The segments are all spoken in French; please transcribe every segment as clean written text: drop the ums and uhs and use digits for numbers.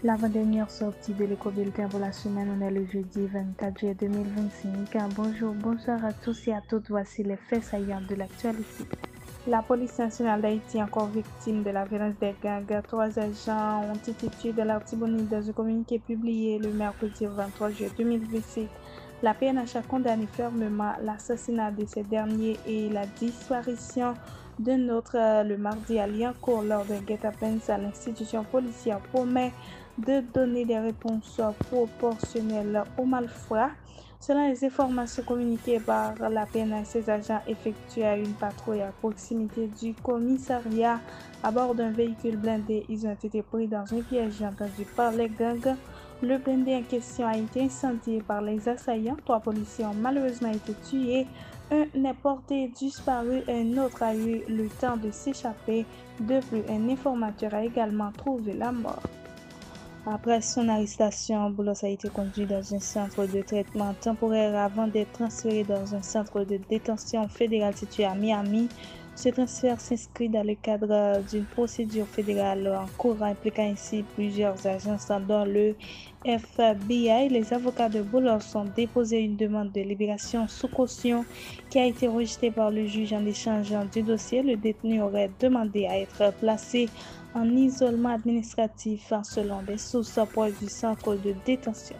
L'avant-dernière sortie de l'éco-bulletin pour la semaine, on est le jeudi 24 juillet 2025. Bonjour, bonsoir à tous et à toutes. Voici les faits saillants de l'actualité. La police nationale d'Haïti est encore victime de la violence des gangs. 3 agents ont été tués de l'Artibonite dans un communiqué publié le mercredi 23 juillet 2025. La PNH a condamné fermement l'assassinat de ces derniers et la disparition d'un autre le mardi à Liancourt lors d'un guet-apens à l'institution policière promet de donner des réponses proportionnelles aux malfrats. Selon les informations communiquées par la PNH, ces agents effectuaient une patrouille à proximité du commissariat à bord d'un véhicule blindé. Ils ont été pris dans un piège entendu par les gangs. Le blindé en question a été incendié par les assaillants. 3 policiers ont malheureusement été tués. Un est porté disparu, un autre a eu le temps de s'échapper. De plus, un informateur a également trouvé la mort. Après son arrestation, Boulos a été conduit dans un centre de traitement temporaire avant d'être transféré dans un centre de détention fédéral situé à Miami. Ce transfert s'inscrit dans le cadre d'une procédure fédérale en cours impliquant ainsi plusieurs agences dont le FBI. Les avocats de Boulos ont déposé une demande de libération sous caution qui a été rejetée par le juge en échange du dossier. Le détenu aurait demandé à être placé en isolement administratif selon des sources proches du centre de détention.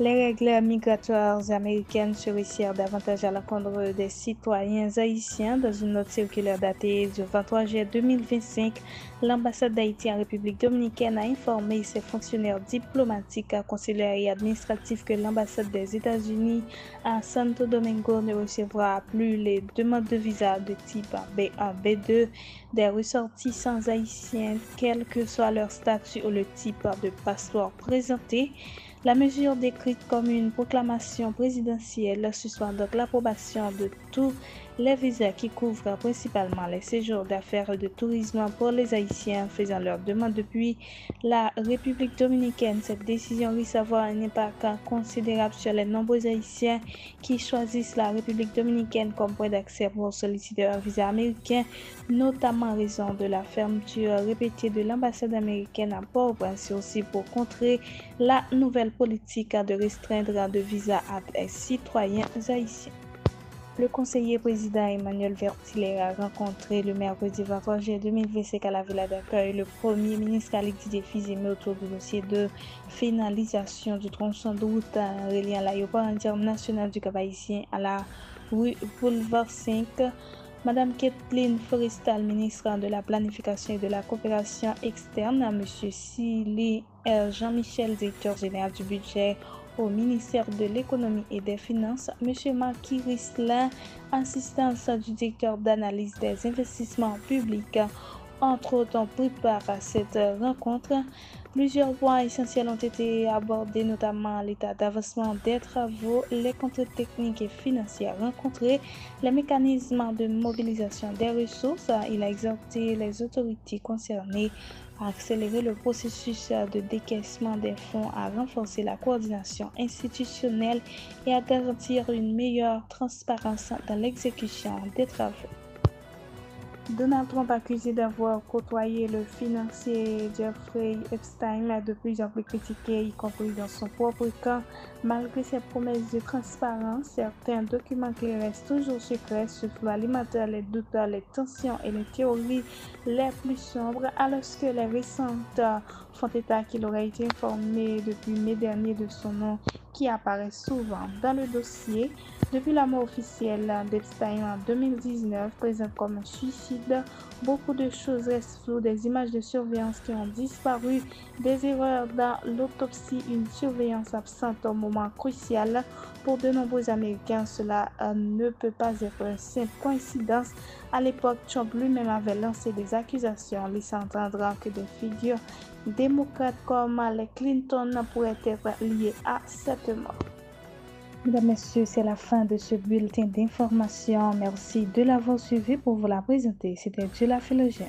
Les règles migratoires américaines se resserrent davantage à l'encontre des citoyens haïtiens. Dans une note circulaire datée du 23 juillet 2025, l'ambassade d'Haïti en République dominicaine a informé ses fonctionnaires diplomatiques, consulaires et administratifs que l'ambassade des États-Unis à Santo Domingo ne recevra plus les demandes de visa de type B1, B2 des ressortissants haïtiens, quel que soit leur statut ou le type de passeport présenté. La mesure décrite comme une proclamation présidentielle suspend donc l'approbation de tous les visas qui couvrent principalement les séjours d'affaires et de tourisme pour les Haïtiens faisant leur demande depuis la République dominicaine. Cette décision risque d'avoir un impact considérable sur les nombreux Haïtiens qui choisissent la République dominicaine comme point d'accès pour solliciter un visa américain, notamment en raison de la fermeture répétée de l'ambassade américaine à Port-au-Prince, aussi pour contrer la nouvelle politique de restreindre de visa à des citoyens haïtiens. Le conseiller président Emmanuel Vertilher a rencontré le mercredi 23 juillet 2025 à la Villa d'accueil le premier ministre Alexis Desfizeme autour du dossier de finalisation du tronçon de route reliant l'aéroport international du Cap-Haïtien à la rue Boulevard 5. Madame Kathleen Forestal, ministre de la Planification et de la Coopération externe, Monsieur Sili Jean-Michel, directeur général du budget au ministère de l'économie et des finances, M. Marquis Rislin, assistance du directeur d'analyse des investissements publics. Entre autres, on prépare à cette rencontre. Plusieurs points essentiels ont été abordés, notamment l'état d'avancement des travaux, les contraintes techniques et financières rencontrées, les mécanismes de mobilisation des ressources. Il a exhorté les autorités concernées à accélérer le processus de décaissement des fonds, à renforcer la coordination institutionnelle et à garantir une meilleure transparence dans l'exécution des travaux. Donald Trump, accusé d'avoir côtoyé le financier Jeffrey Epstein, est de plus en plus critiqué, y compris dans son propre camp. Malgré ses promesses de transparence, certains documents qui restent toujours secrets se font alimenter les doutes, les tensions et les théories les plus sombres, alors que les récentes font état qu'il aurait été informé depuis mai dernier de son nom qui apparaît souvent dans le dossier. Depuis la mort officielle d'Epstein en 2019, présente comme un suicide, beaucoup de choses restent floues, des images de surveillance qui ont disparu, des erreurs dans l'autopsie, une surveillance absente au moment crucial. Pour de nombreux Américains, cela ne peut pas être une simple coïncidence. À l'époque, Trump lui-même avait lancé des accusations, laissant entendre que des figures démocrates comme les Clinton pourraient être liées à cette mort. Mesdames, Messieurs, c'est la fin de ce bulletin d'information. Merci de l'avoir suivi pour vous la présenter. C'était Dieu la Philogène.